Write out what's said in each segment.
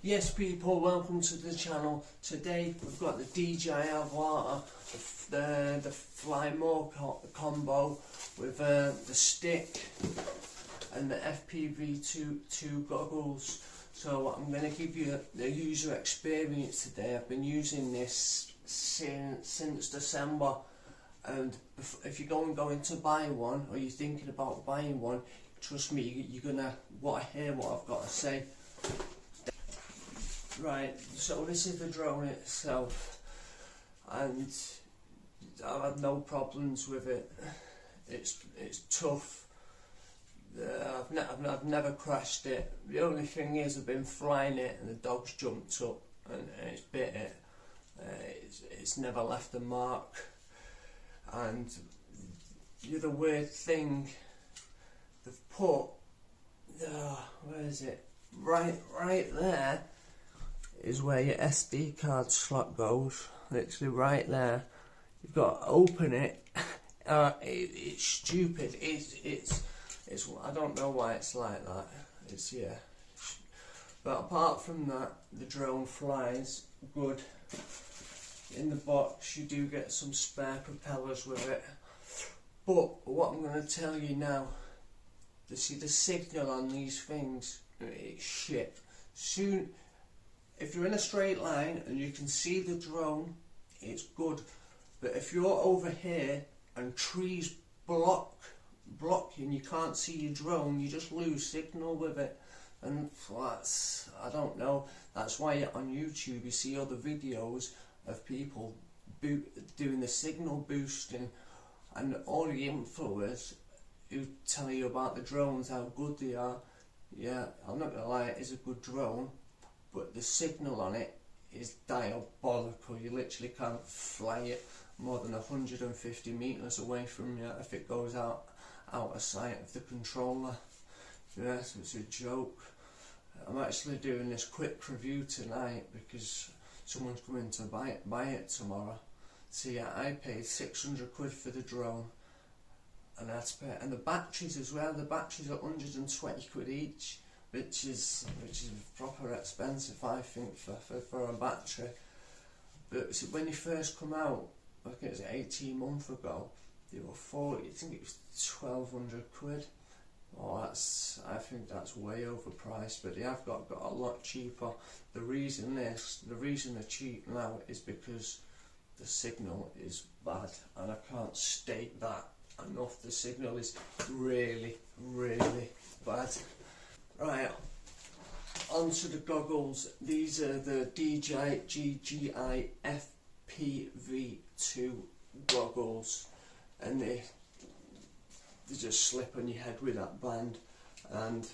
Yes people, welcome to the channel. Today we've got the DJI avarta, the Fly More combo with the stick and the FPV2 goggles. So I'm going to give you the user experience today. I've been using this since December, and if you're going to buy one, or you're thinking about buying one, trust me, you're going to hear what I've got to say. Right, so this is the drone itself, and I've had no problems with it. It's tough. I've never crashed it. The only thing is I've been flying it and the dog's jumped up and it's bit it. It's never left a mark. And the other weird thing, they've put, where is it? Right there is where your SD card slot goes. Literally right there. You've got to open it. It's stupid. It's I don't know why it's like that. Yeah. But apart from that, the drone flies good. In the box, you do get some spare propellers with it. But what I'm going to tell you now, the signal on these things, it's shit. Soon, if you're in a straight line and you can see the drone, it's good. But if you're over here and trees blocking, you can't see your drone, you just lose signal with it. And that's, I don't know, that's why on YouTube you see other videos of people doing the signal boosting, and all the influencers who tell you about the drones, how good they are. Yeah, I'm not gonna lie, it is a good drone, but the signal on it is diabolical. You literally can't fly it more than 150 meters away from you if it goes out of sight of the controller. Yeah, so it's a joke. I'm actually doing this quick review tonight because someone's coming to buy it tomorrow. So yeah, I paid 600 quid for the drone, and and the batteries as well. The batteries are 120 quid each, which is proper expensive, I think, for a battery. But when they first come out, I think it was 18 months ago, they were 40. I think it was 1200 quid. Oh, I think that's way overpriced, but they have got a lot cheaper. The reason they're cheap now is because the signal is bad, and I can't state that enough. The signal is really, really bad. Right, onto the goggles. These are the DJI FPV2 goggles, and they just slip on your head with that band. And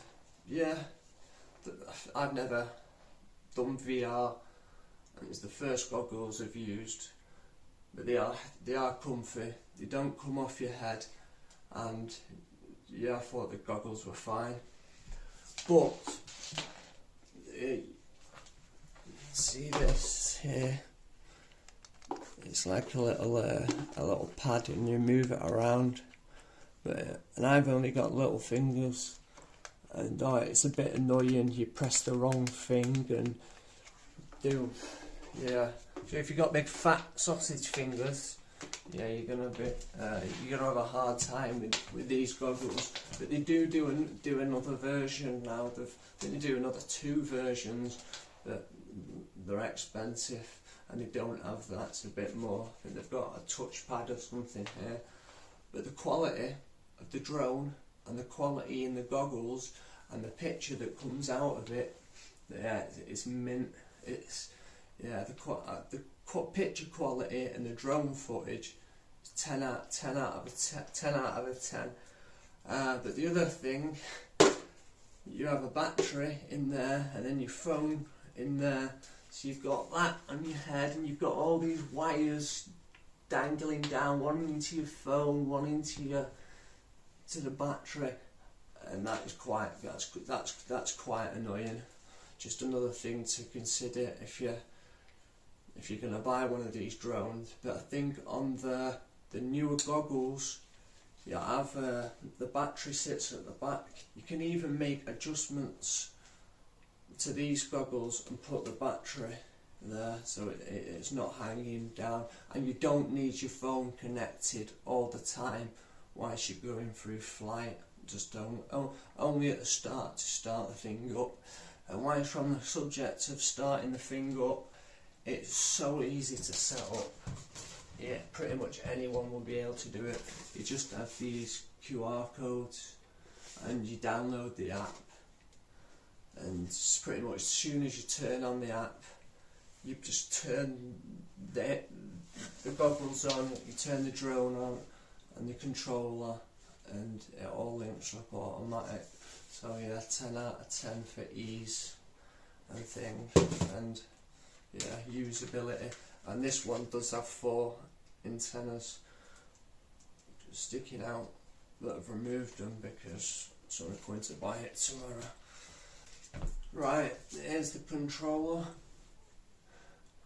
yeah, I've never done VR, and it's the first goggles I've used, but they are comfy. They don't come off your head, and yeah, I thought the goggles were fine. But see this here, it's like a little pad, and you move it around. And I've only got little fingers, and it's a bit annoying. You press the wrong thing and yeah. So if you've got big fat sausage fingers, yeah, you're gonna have a hard time with these goggles. But they do another version now. They do another 2 versions, but they're expensive, and they don't have that. It's a bit more. I think they've got a touchpad or something here. But the quality of the drone and the quality in the goggles and the picture that comes out of it, yeah, it's mint. It's the picture quality and the drone footage is 10 out of 10. But the other thing, you have a battery in there, and then your phone in there. So you've got that on your head, and you've got all these wires dangling down, one into your phone, one into the battery, and that's quite annoying. Just another thing to consider if you're going to buy one of these drones. But I think on the newer goggles, you have the battery sits at the back. You can even make adjustments to these goggles and put the battery there, so it's not hanging down, and you don't need your phone connected all the time whilst you're going through flight. Just don't, only at the start to start the thing up. And whilst we're on the subject of starting the thing up, it's so easy to set up. Yeah, pretty much anyone will be able to do it. You just have these QR codes and you download the app, and pretty much as soon as you turn on the app, you just turn the goggles on, you turn the drone on and the controller, and it all links up automatic. So yeah, 10 out of 10 for ease and things, and yeah, usability. And this one does have 4 antennas sticking out, but I've removed them because someone's going to buy it tomorrow. Right, here's the controller.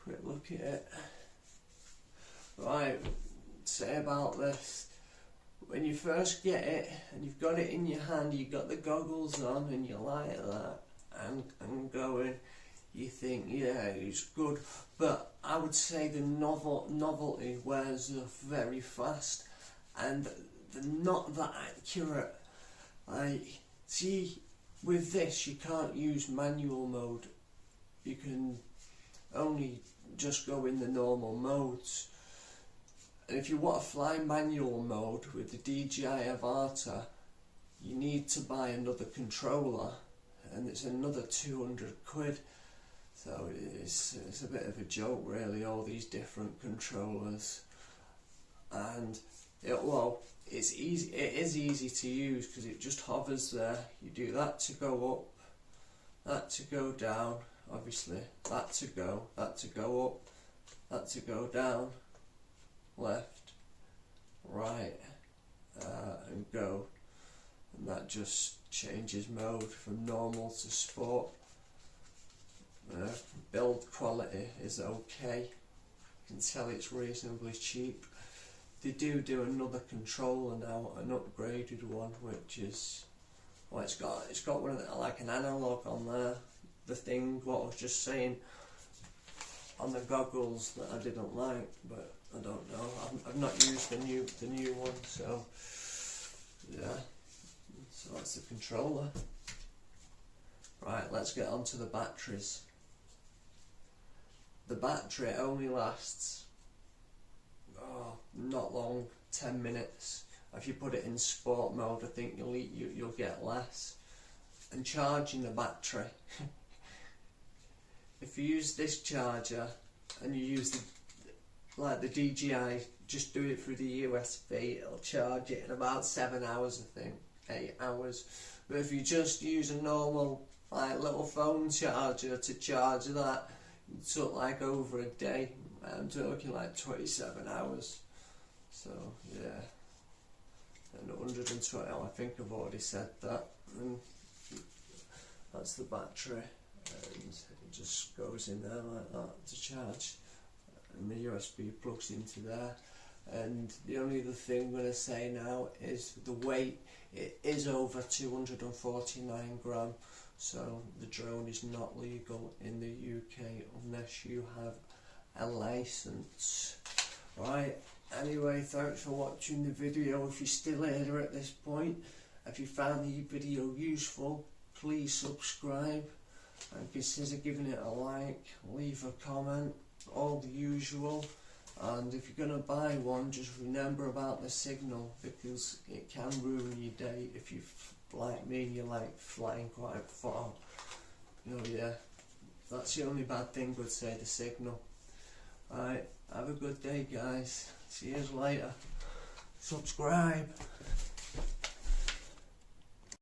Quick look at it. Right, say about this. When you first get it and you've got it in your hand, you've got the goggles on and you like that and going, you think, yeah, it's good, but I would say the novelty wears off very fast, and they're not that accurate. Like, see, with this you can't use manual mode, you can only just go in the normal modes. And if you want to fly manual mode with the DJI avarta, you need to buy another controller, and it's another 200 quid. So it's a bit of a joke really, all these different controllers. And it's easy. It is easy to use because it just hovers there. You do that to go up, that to go down, obviously, that to go up, that to go down, left, right, and go. And that just changes mode from normal to sport. Build quality is okay. You can tell it's reasonably cheap. They do another controller now, an upgraded one, which is, well, it's got one of the, like an analog on there. The thing, what I was just saying on the goggles that I didn't like, but I don't know. I've not used the new one, so yeah. So that's the controller. Right, let's get on to the batteries. The battery only lasts, not long, 10 minutes. If you put it in sport mode, I think you'll get less. And charging the battery, if you use this charger and you use the DJI, just do it through the USB, it'll charge it in about 7 hours, I think, 8 hours. But if you just use a normal little phone charger to charge that, it took like over a day. I'm talking like 27 hours. So yeah, and 120. I think I've already said that. And that's the battery, and it just goes in there like that to charge, and the USB plugs into there. And the only other thing I'm going to say now is the weight. It is over 249 gram. So the drone is not legal in the UK unless you have a license. Right, anyway, thanks for watching the video. If you're still here at this point, if you found the video useful, please subscribe and consider giving it a like, leave a comment, all the usual. And if you're going to buy one, just remember about the signal, because it can ruin your day if you, like me, you like flying quite far. Yeah, that's the only bad thing, would say, the signal. Alright, have a good day guys, see you later, subscribe.